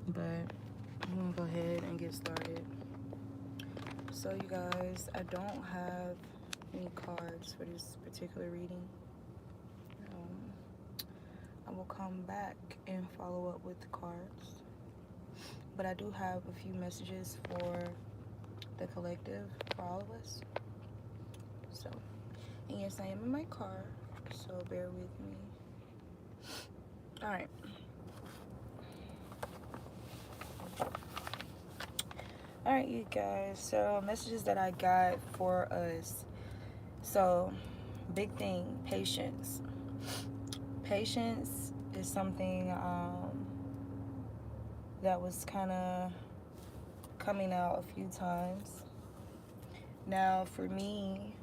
But I'm gonna go ahead and get started. So you guys, I don't have any cards for this particular reading. Um, I will come back and follow up with the cards. But I do have a few messages for the collective, for all of us. So, and yes, I am in my car, so bear with me. All right. All right, you guys. So, messages that I got for us. So, big thing, patience. Patience is something that was kind of coming out a few times. Now, for me,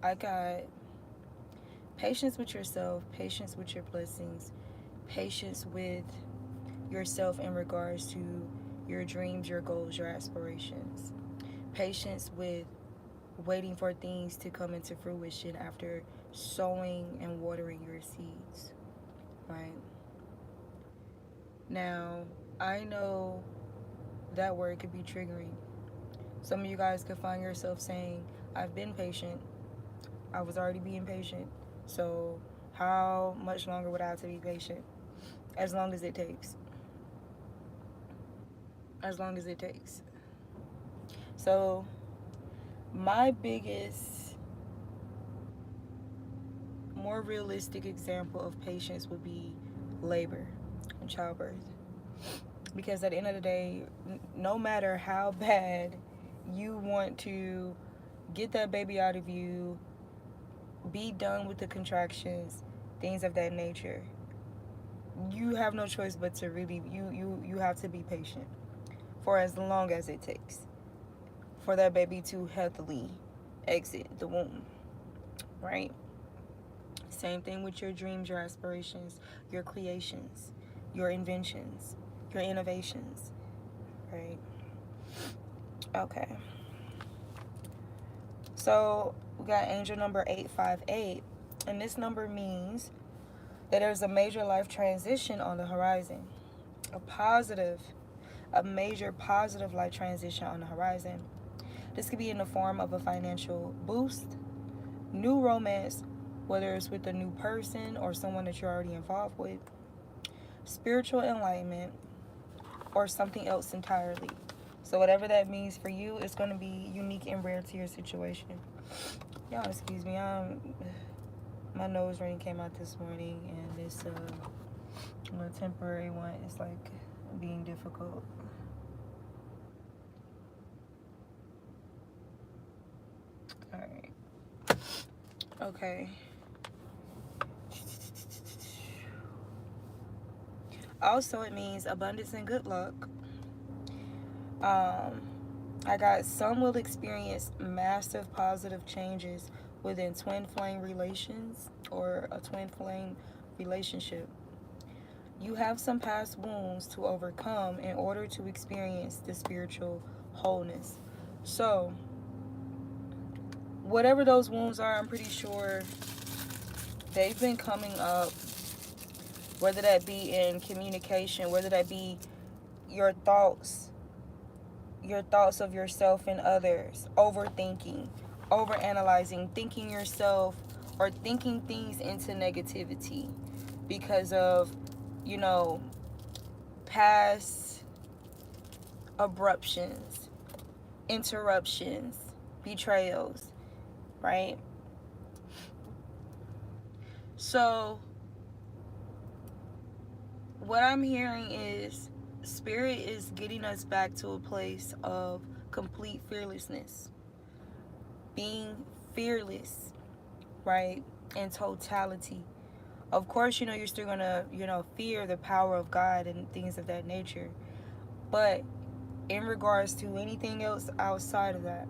I got patience with yourself, patience with your blessings, patience with yourself in regards to your dreams, your goals, your aspirations. Patience with waiting for things to come into fruition after sowing and watering your seeds, right? Now, I know that word could be triggering. Some of you guys could find yourself saying, I've been patient. I was already being patient. So, how much longer would I have to be patient? As long as it takes. As long as it takes. So, my biggest, more realistic example of patience would be labor and childbirth. Because at the end of the day, no matter how bad you want to get that baby out of you, be done with the contractions, things of that nature, you have no choice but to really, you have to be patient for as long as it takes for that baby to healthily exit the womb, right? Same thing with your dreams, your aspirations, your creations, your inventions, your innovations, right? Okay. So we got angel number 858, and this number means that there's a major life transition on the horizon. A positive, a major positive life transition on the horizon. This could be in the form of a financial boost, new romance, whether it's with a new person or someone that you're already involved with, spiritual enlightenment, or something else entirely. So whatever that means for you, it's going to be unique and rare to your situation. Y'all excuse me, my nose ring came out this morning, and this temporary one is like being difficult. All right. Okay. Also, it means abundance and good luck. Um, I got some will experience massive positive changes within twin flame relations or a twin flame relationship. You have some past wounds to overcome in order to experience the spiritual wholeness. So, whatever those wounds are, I'm pretty sure they've been coming up, whether that be in communication, whether that be your thoughts of yourself and others, overthinking, overanalyzing, thinking yourself or thinking things into negativity because of, you know, past abruptions, interruptions, betrayals, right? So, what I'm hearing is Spirit is getting us back to a place of complete fearlessness. Being fearless, right? In totality. Of course, you're still gonna, fear the power of God and things of that nature. But in regards to anything else outside of that,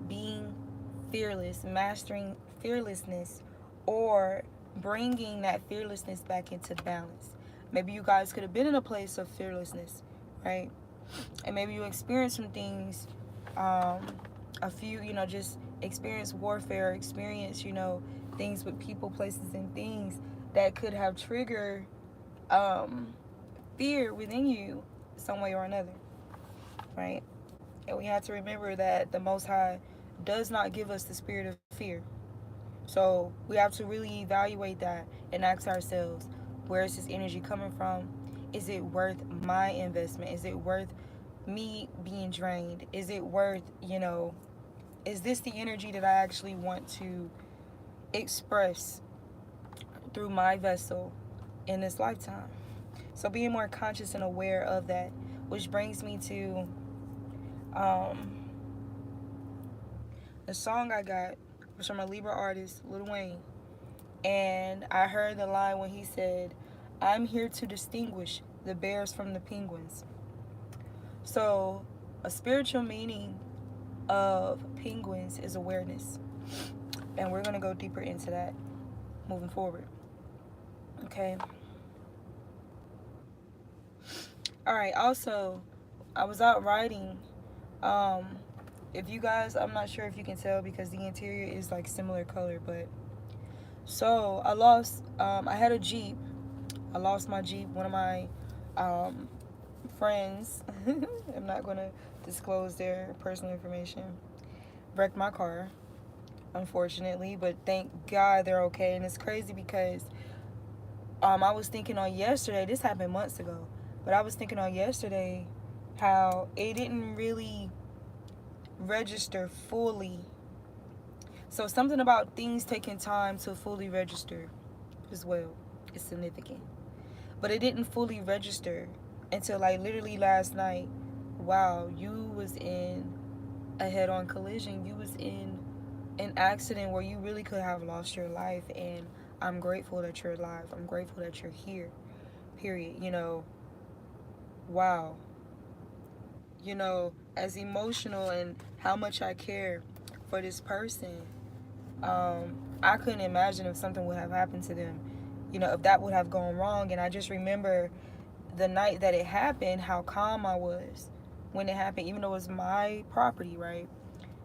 being fearless, mastering fearlessness, or bringing that fearlessness back into balance. Maybe you guys could have been in a place of fearlessness, right? And maybe you experienced some things, a few, just experience warfare, experience, things with people, places, and things that could have triggered fear within you some way or another, right? And we have to remember that the Most High does not give us the spirit of fear. So we have to really evaluate that and ask ourselves, where is this energy coming from? Is it worth my investment? Is it worth me being drained? Is it worth, is this the energy that I actually want to express through my vessel in this lifetime? So being more conscious and aware of that, which brings me to the song I got was from a Libra artist, Lil Wayne. And I heard the line when he said, "I'm here to distinguish the bears from the penguins." So a spiritual meaning of penguins is awareness. And we're going to go deeper into that moving forward. Okay. All right. Also, I was out riding. If you guys, I'm not sure if you can tell because the interior is like similar color, but so I had a Jeep. I lost my Jeep. One of my friends, I'm not going to disclose their personal information, wrecked my car, unfortunately, but thank God they're okay. And it's crazy because I was thinking on yesterday, this happened months ago, but I was thinking on yesterday how it didn't really register fully. So something about things taking time to fully register as well is significant. But it didn't fully register until like literally last night. Wow, you was in a head-on collision. You was in an accident where you really could have lost your life, and I'm grateful that you're alive. I'm grateful that you're here. Period. Wow. As emotional and how much I care for this person, I couldn't imagine if something would have happened to them, if that would have gone wrong. And I just remember the night that it happened, how calm I was when it happened, even though it was my property, right?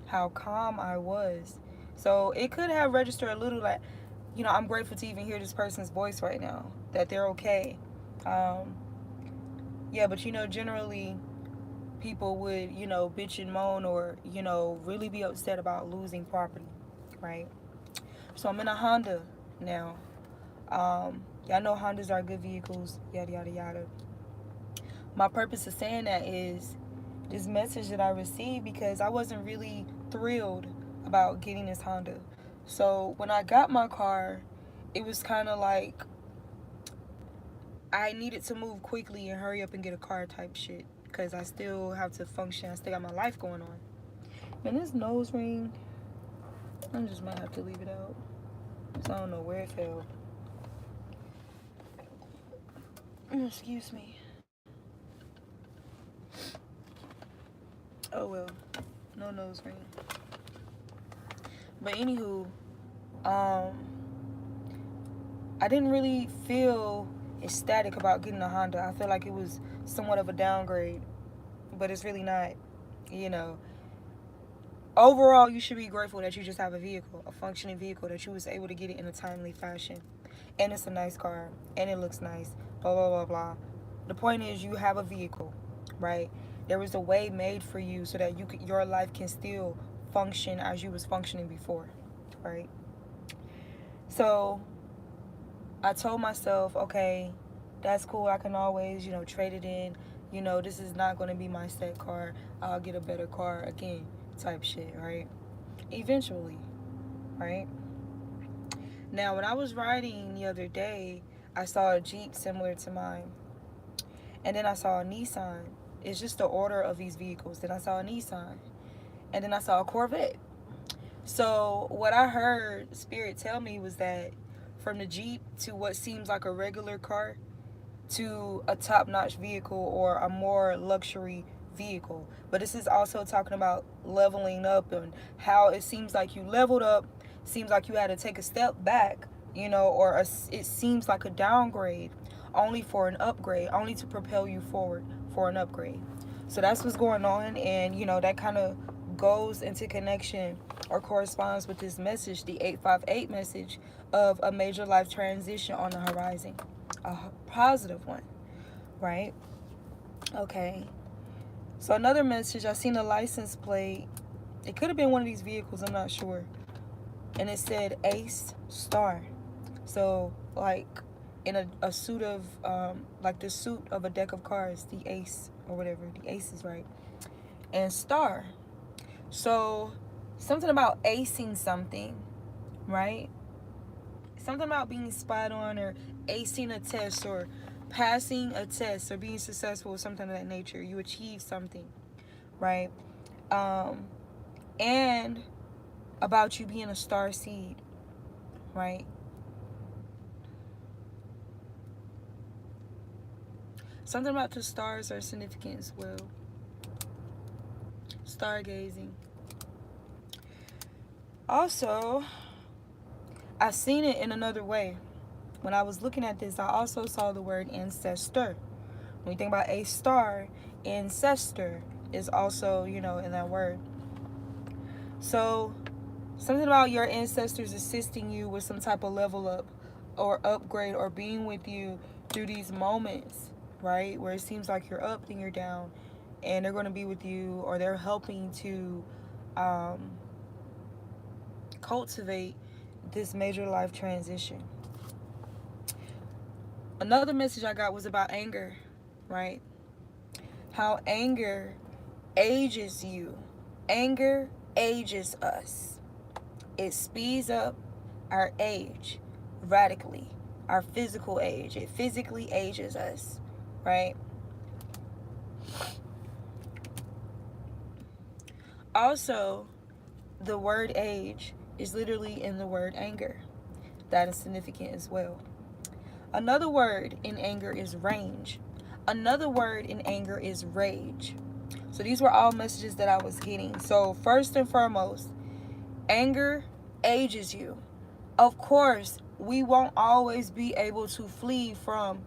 How calm I was. So it could have registered a little like, I'm grateful to even hear this person's voice right now, that they're okay. Yeah, but generally people would, bitch and moan or, really be upset about losing property, right? So I'm in a Honda now. Y'all know Hondas are good vehicles, yada, yada, yada. My purpose of saying that is this message that I received because I wasn't really thrilled about getting this Honda. So when I got my car, it was kind of like I needed to move quickly and hurry up and get a car type shit because I still have to function. I still got my life going on. Man, this nose ring, I just might have to leave it out because I don't know where it fell. Excuse me. Oh well, no nose ring. But anywho, I didn't really feel ecstatic about getting a Honda. I feel like it was somewhat of a downgrade, but it's really not. Overall, you should be grateful that you just have a vehicle, a functioning vehicle, that you was able to get it in a timely fashion, and it's a nice car, and it looks nice. Blah blah blah blah. The point is, you have a vehicle, right? There was a way made for you so that your life can still function as you was functioning before, right? So I told myself, okay, that's cool. I can always, trade it in. This is not going to be my set car. I'll get a better car again, type shit, right? Eventually, right? Now, when I was riding the other day, I saw a Jeep similar to mine. And then I saw a Nissan. It's just the order of these vehicles. Then I saw a Nissan. And then I saw a Corvette. So what I heard Spirit tell me was that from the Jeep to what seems like a regular car to a top-notch vehicle or a more luxury vehicle. But this is also talking about leveling up and how it seems like you leveled up, seems like you had to take a step back, or it seems like a downgrade only for an upgrade, only to propel you forward for an upgrade. So that's what's going on, and that kind of goes into connection or corresponds with this message, the 858 message of a major life transition on the horizon, a positive one, right? Okay. So another message, I seen a license plate. It could have been one of these vehicles, I'm not sure. And it said Ace Star. So like in a suit of like the suit of a deck of cards, the ace or whatever, the aces, right? And star. So something about acing something, right? Something about being spot on or acing a test or passing a test or being successful or something of that nature. You achieve something, right? And about you being a star seed, right? Something about the stars are significant as well. Stargazing. Also, I seen it in another way. When I was looking at this, I also saw the word ancestor. When you think about a star, ancestor is also, in that word. So, something about your ancestors assisting you with some type of level up or upgrade or being with you through these moments, right? Where it seems like you're up, then you're down. And they're going to be with you, or they're helping to cultivate this major life transition. Another message I got was about anger, right? How anger ages you. Anger ages us. It speeds up our age radically, our physical age. It physically ages us, right? Also, the word age is literally in the word anger. That is significant as well. Another word in anger is range. Another word in anger is rage. So these were all messages that I was getting. So first and foremost, anger ages you. Of course, we won't always be able to flee from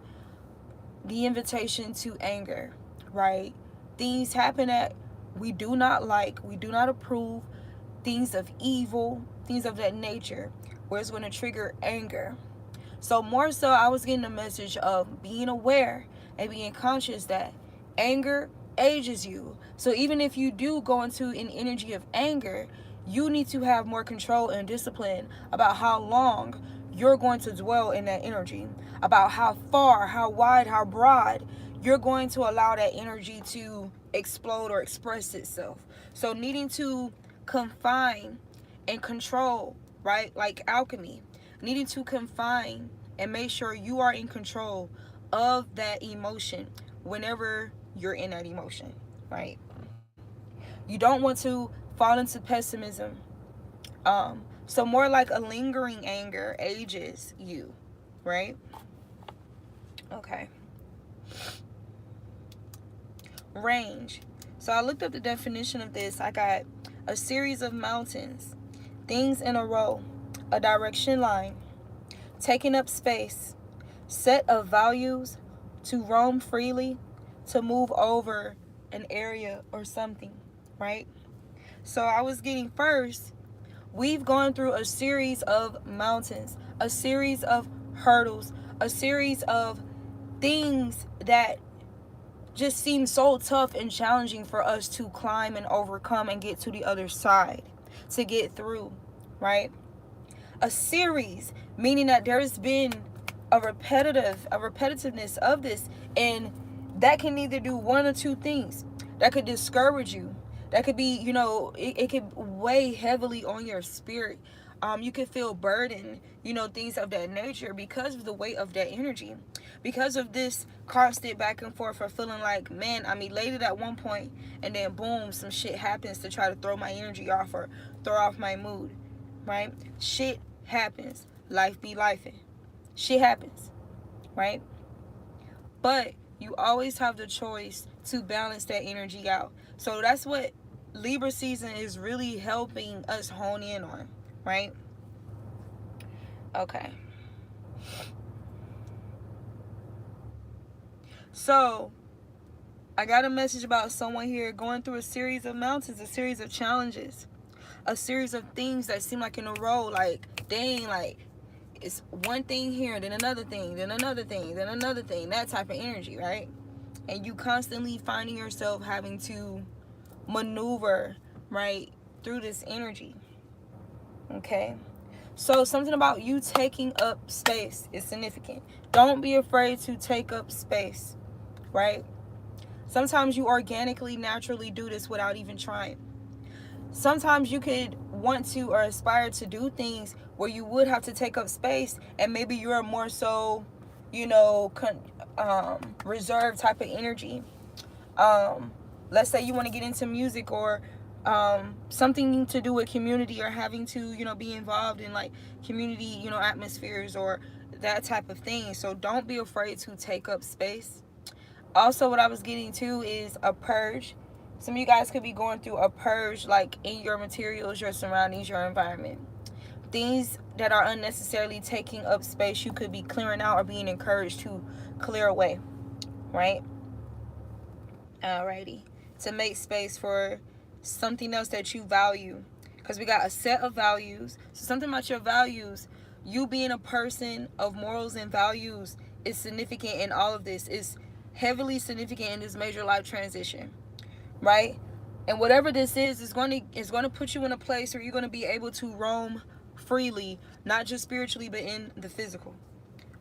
the invitation to anger, right? Things happen that we do not like, we do not approve, things of evil, things of that nature, where it's going to trigger anger. So more so, I was getting a message of being aware and being conscious that anger ages you. So even if you do go into an energy of anger, you need to have more control and discipline about how long you're going to dwell in that energy, about how far, how wide, how broad you're going to allow that energy to explode or express itself. So needing to confine and control, right? Like alchemy, needing to confine and make sure you are in control of that emotion whenever you're in that emotion, right? You don't want to fall into pessimism. So more like a lingering anger ages you, right? Okay. Range. So I looked up the definition of this. I got a series of mountains, things in a row, a direction line, taking up space, set of values, to roam freely, to move over an area or something, right? So I was getting first, we've gone through a series of mountains, a series of hurdles, a series of things that just seem so tough and challenging for us to climb and overcome and get to the other side, to get through, right? A series, meaning that there's been a repetitiveness of this, and that can either do one or two things. That could discourage you. That could be, it could weigh heavily on your spirit. You could feel burdened, things of that nature because of the weight of that energy. Because of this constant back and forth for feeling like, man, I'm elated at one point, and then boom, some shit happens to try to throw my energy off or throw off my mood, right? Shit happens. Life be lifing. Shit happens, right? But you always have the choice to balance that energy out. So that's what Libra season is really helping us hone in on, right? Okay. So I got a message about someone here going through a series of mountains, a series of challenges, a series of things that seem like in a row, like, dang, like, it's one thing here, then another thing, then another thing, then another thing, that type of energy, right? and you constantly finding yourself having to maneuver, right, through this energy. Okay? So something about you taking up space is significant. Don't be afraid to take up space, right? Sometimes you organically, naturally do this without even trying. Sometimes you could want to or aspire to do things where you would have to take up space, and maybe you're more so, you know, reserved type of energy. Let's say you want to get into music, or something to do with community, or having to, you know, be involved in like community, you know, atmospheres or that type of thing. So don't be afraid to take up space. Also, what I was getting to is a purge. Some of you guys could be going through a purge, like in your materials, your surroundings, your environment. Things that are unnecessarily taking up space, you could be clearing out or being encouraged to clear away, right? Alrighty. To make space for something else that you value. Because we got a set of values. So something about your values, you being a person of morals and values, is significant in all of this. Is heavily significant in this major life transition, right? And whatever this is going to put you in a place where you're going to be able to roam freely, not just spiritually, but in the physical,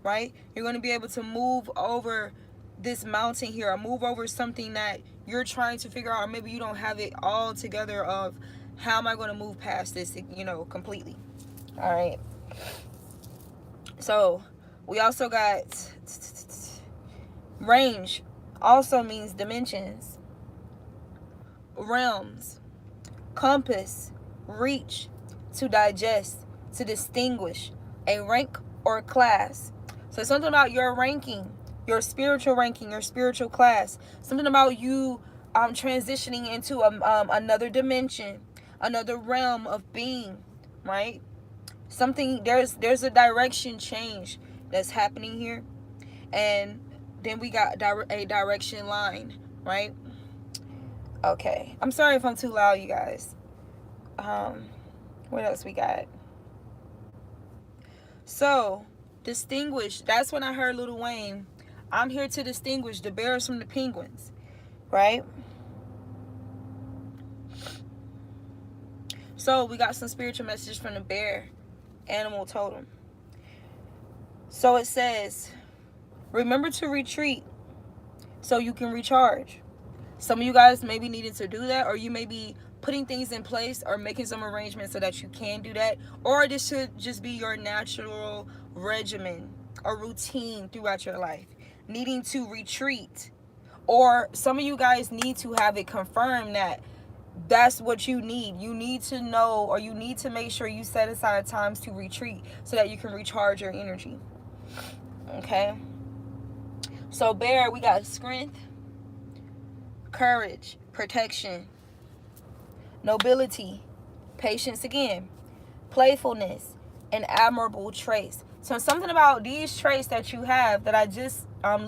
right? You're going to be able to move over this mountain here, or move over something that you're trying to figure out, or maybe you don't have it all together of how am I going to move past this, you know, completely. All right. So we also got range, also means dimensions, realms, compass, reach, to digest, to distinguish, a rank or class. So something about your ranking, your spiritual ranking, your spiritual class. Something about you transitioning into another dimension, another realm of being, right? Something, there's a direction change that's happening here. And then we got a direction line, right? Okay. I'm sorry if I'm too loud, you guys. What else we got? So, distinguish. That's when I heard Lil Wayne. I'm here to distinguish the bears from the penguins, right? So, we got some spiritual messages from the bear animal totem. So, it says, remember to retreat so you can recharge. Some of you guys may be needing to do that, or you may be putting things in place or making some arrangements so that you can do that, or this should just be your natural regimen or routine throughout your life, needing to retreat. Or some of you guys need to have it confirmed that that's what you need. You need to know, or you need to make sure you set aside times to retreat so that you can recharge your energy. Okay? So bear, we got strength, courage, protection, nobility, patience again, playfulness, and admirable traits. So something about these traits that you have that I just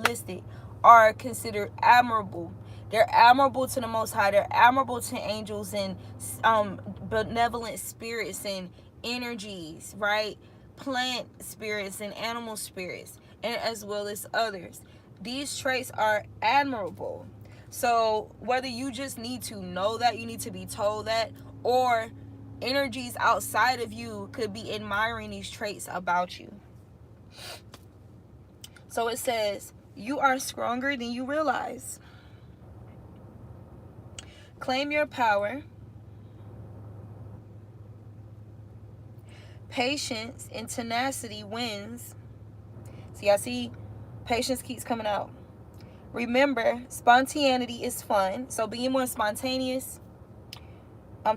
listed are considered admirable. They're admirable to the Most High. They're admirable to angels and benevolent spirits and energies, right? Plant spirits and animal spirits, and as well as others. These traits are admirable. So whether you just need to know that, you need to be told that, or energies outside of you could be admiring these traits about you. So it says, you are stronger than you realize. Claim your power. Patience and tenacity wins. See, I see patience keeps coming out. Remember, spontaneity is fun. So being more spontaneous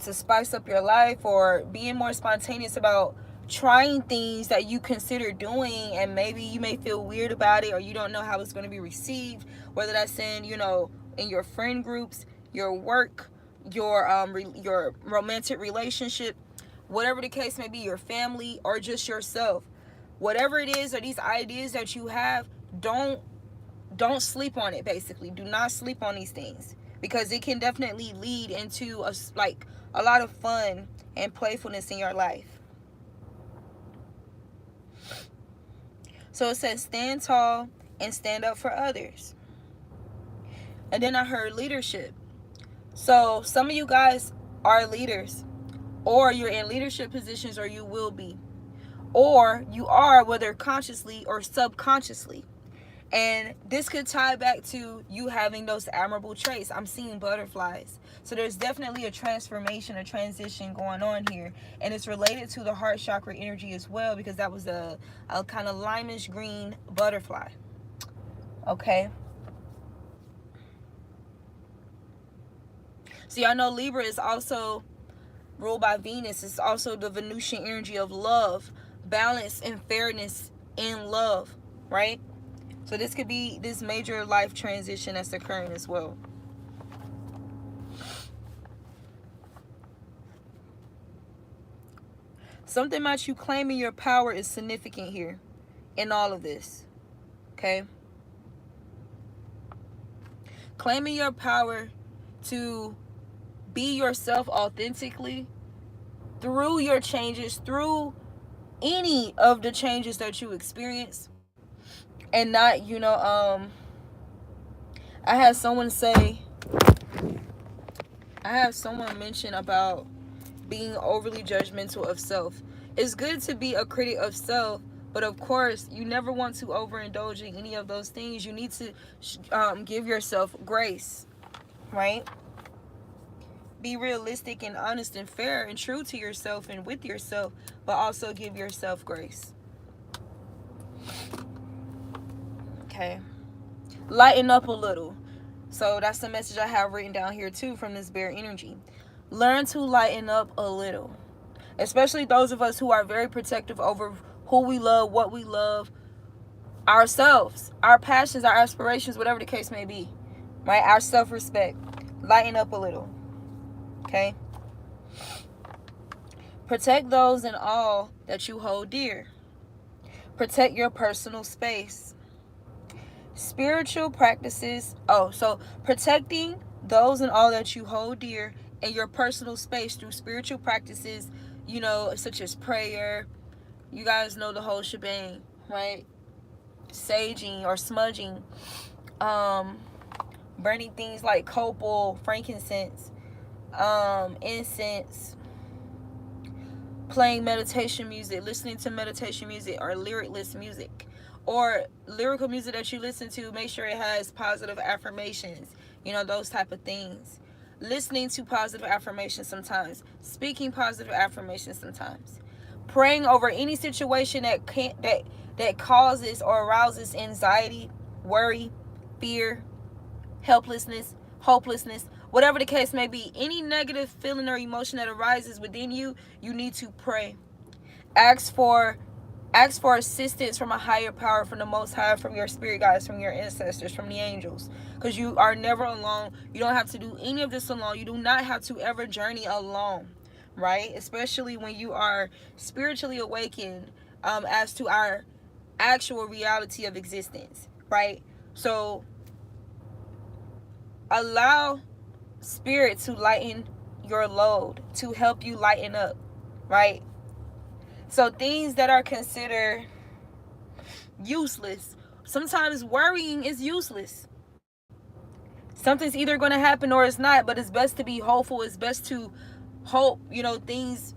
to spice up your life, or being more spontaneous about trying things that you consider doing, and maybe you may feel weird about it, or you don't know how it's going to be received, whether that's in, you know, in your friend groups, your work, your romantic relationship, whatever the case may be, your family, or just yourself. Whatever it is, or these ideas that you have, don't sleep on it. Basically, do not sleep on these things, because it can definitely lead into a lot of fun and playfulness in your life. So it says, stand tall and stand up for others. And then I heard leadership. So some of you guys are leaders, or you're in leadership positions, or you will be, or you are, whether consciously or subconsciously. And this could tie back to you having those admirable traits. I'm seeing butterflies. So there's definitely a transformation, a transition going on here. And it's related to the heart chakra energy as well, because that was a kind of limeish green butterfly. Okay. So y'all know Libra is also ruled by Venus. It's also the Venusian energy of love, balance, and fairness in love, right? So this could be this major life transition that's occurring as well. Something about you claiming your power is significant here in all of this. Okay? Claiming your power to be yourself authentically through your changes, through any of the changes that you experience. And not, I had someone mention about being overly judgmental of self. It's good to be a critic of self, but of course, you never want to overindulge in any of those things. You need to give yourself grace, right? Be realistic and honest and fair and true to yourself and with yourself, but also give yourself grace. Okay. Lighten up a little. So that's the message I have written down here too from this bear energy. Learn to lighten up a little. Especially those of us who are very protective over who we love, what we love, ourselves, our passions, our aspirations, whatever the case may be. Right? Our self-respect. Lighten up a little. Okay? Protect those and all that you hold dear. Protect your personal space. Spiritual practices. So protecting those and all that you hold dear in your personal space through spiritual practices, such as prayer. You guys know the whole shebang, right? Saging or smudging, burning things like copal, frankincense, incense, playing meditation music, listening to meditation music or lyricless music, or lyrical music that you listen to. Make sure it has positive affirmations, those type of things. Listening to positive affirmations sometimes, speaking positive affirmations sometimes, praying over any situation that causes or arouses anxiety, worry, fear, helplessness, hopelessness, whatever the case may be. Any negative feeling or emotion that arises within you, you need to pray. Ask for assistance from a higher power, from the Most High, from your spirit guides, from your ancestors, from the angels, because you are never alone. You don't have to do any of this alone. You do not have to ever journey alone, right? Especially when you are spiritually awakened, as to our actual reality of existence, right? So allow spirit to lighten your load, to help you lighten up, right? So things that are considered useless, sometimes worrying is useless. Something's either going to happen or it's not, but it's best to be hopeful. It's best to hope, things,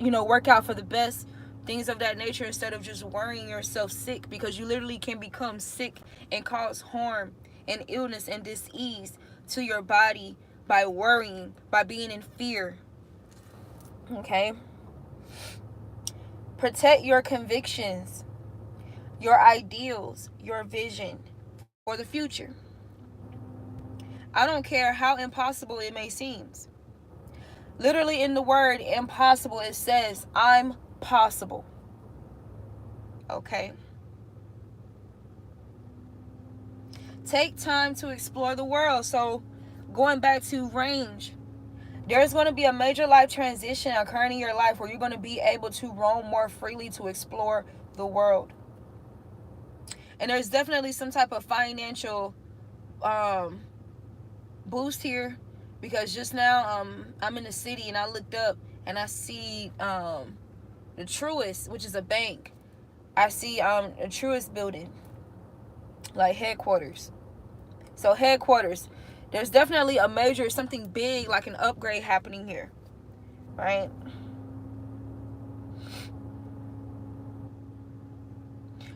work out for the best, things of that nature, instead of just worrying yourself sick, because you literally can become sick and cause harm and illness and dis-ease to your body by worrying, by being in fear. Okay? Protect your convictions, your ideals, your vision for the future. I don't care how impossible it may seem. Literally in the word impossible, it says, I'm possible. Okay? Take time to explore the world. So going back to range, there's going to be a major life transition occurring in your life where you're going to be able to roam more freely, to explore the world. And there's definitely some type of financial boost here, because just now I'm in the city and I looked up and I see the Truist, which is a bank. I see a Truist building, like headquarters. So headquarters, There's definitely a major, something big, like an upgrade happening here, right?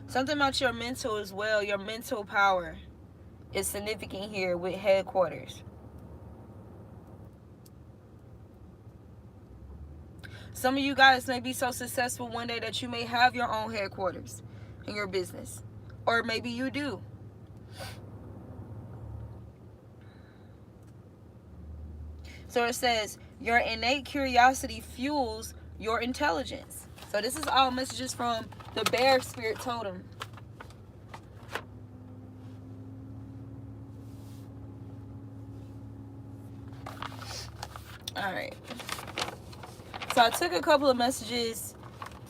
Something about your mental as well. Your mental power is significant here with headquarters. Some of you guys may be so successful one day that you may have your own headquarters in your business. Or maybe you do. So it says, your innate curiosity fuels your intelligence. So this is all messages from the bear spirit totem. All right. So I took a couple of messages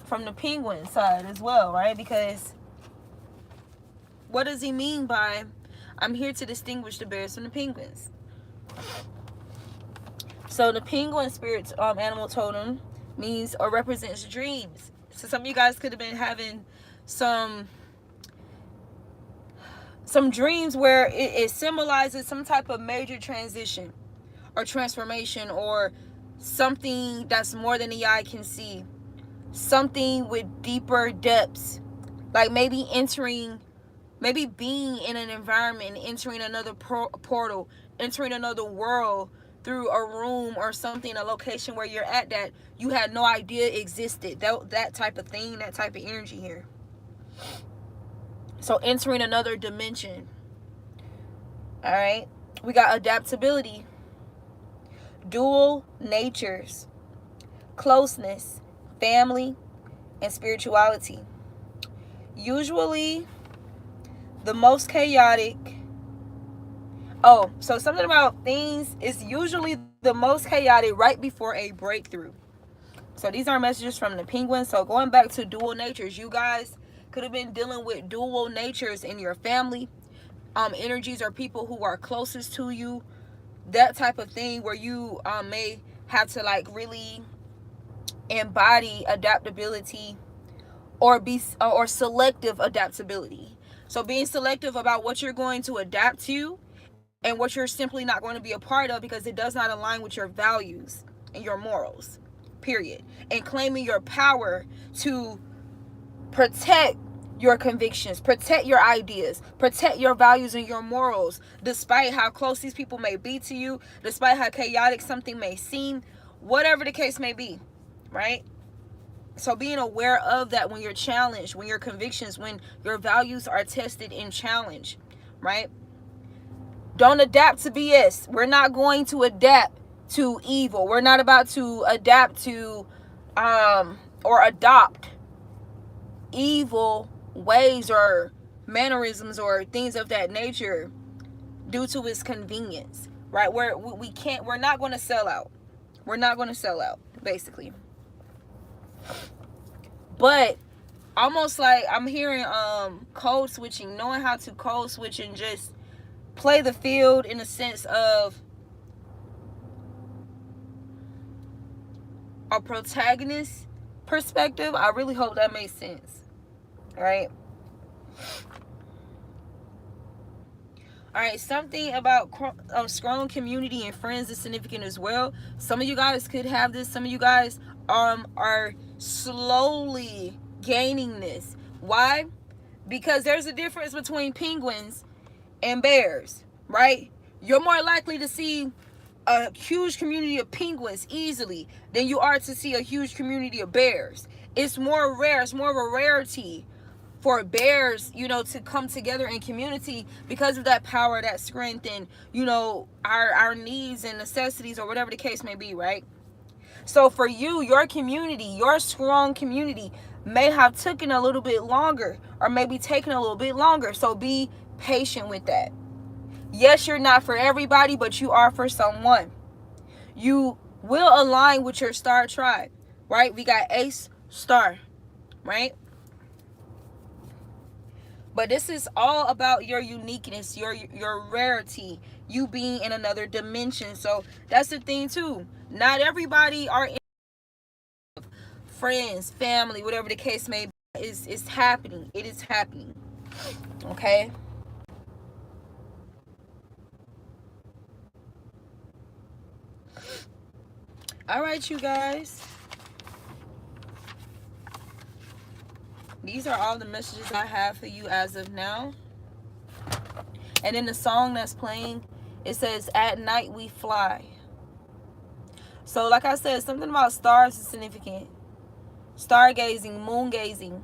from the penguin side as well, right? Because what does he mean by, I'm here to distinguish the bears from the penguins? So the penguin spirit animal totem means or represents dreams. So some of you guys could have been having some dreams where it symbolizes some type of major transition or transformation, or something that's more than the eye can see, something with deeper depths, like maybe being in an environment, entering another portal, entering another world through a room or something, a location where you're at that you had no idea existed. That type of thing, that type of energy here. So entering another dimension. All right. We got adaptability, dual natures, closeness, family, and spirituality. Usually the most chaotic. Oh, so something about things is usually the most chaotic right before a breakthrough. So these are messages from the penguin. So going back to dual natures, you guys could have been dealing with dual natures in your family. Energies or people who are closest to you. That type of thing where you may have to like really embody adaptability or be or selective adaptability. So being selective about what you're going to adapt to and what you're simply not going to be a part of because it does not align with your values and your morals, period. And claiming your power to protect your convictions, protect your ideas, protect your values and your morals, despite how close these people may be to you, despite how chaotic something may seem, whatever the case may be, right? So being aware of that when you're challenged, when your convictions, when your values are tested and challenged, right? Don't adapt to BS. We're not going to adapt to evil. We're not about to adapt to or adopt evil ways or mannerisms or things of that nature due to its convenience, right? We're not going to sell out. We're not going to sell out, basically. But almost like I'm hearing code switching, knowing how to code switch and just play the field in a sense of a protagonist perspective. I really hope that makes sense. All right. All right, something about strong community and friends is significant as well. Some of you guys could have this. Some of you guys are slowly gaining this. Why? Because there's a difference between penguins and bears, right? You're more likely to see a huge community of penguins easily than you are to see a huge community of bears. It's more rare. It's more of a rarity for bears, to come together in community because of that power, that strength, and, our needs and necessities or whatever the case may be, right? So for you, your community, your strong community may have taken a little bit longer or maybe taken a little bit longer. So be patient with that. Yes, you're not for everybody, but you are for someone. You will align with your star tribe, right? We got Ace Star, right? But this is all about your uniqueness, your rarity, you being in another dimension. So that's the thing too. Not everybody are in friends, family, whatever the case may be. Is happening. It is happening. Okay. All right, you guys. These are all the messages I have for you as of now. And in the song that's playing, it says, "At night we fly." So like I said, something about stars is significant. Stargazing, moon gazing,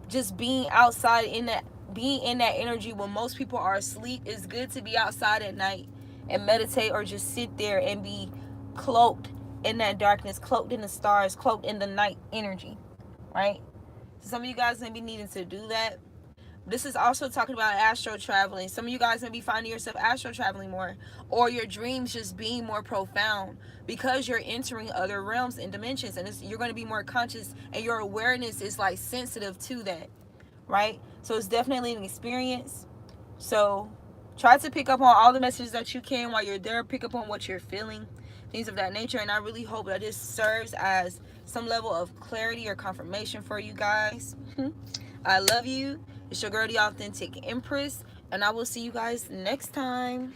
just being outside in that, being in that energy when most people are asleep. It's good to be outside at night and meditate, or just sit there and be cloaked in that darkness, cloaked in the stars, cloaked in the night energy, right? So some of you guys may be needing to do that. This is also talking about astral traveling. Some of you guys may be finding yourself astral traveling more, or your dreams just being more profound, because you're entering other realms and dimensions, and you're going to be more conscious, and your awareness is like sensitive to that, right? So it's definitely an experience. So try to pick up on all the messages that you can while you're there. Pick up on what you're feeling, things of that nature. And I really hope that this serves as some level of clarity or confirmation for you guys. I love you. It's your girl, the Authentic Empress, and I will see you guys next time.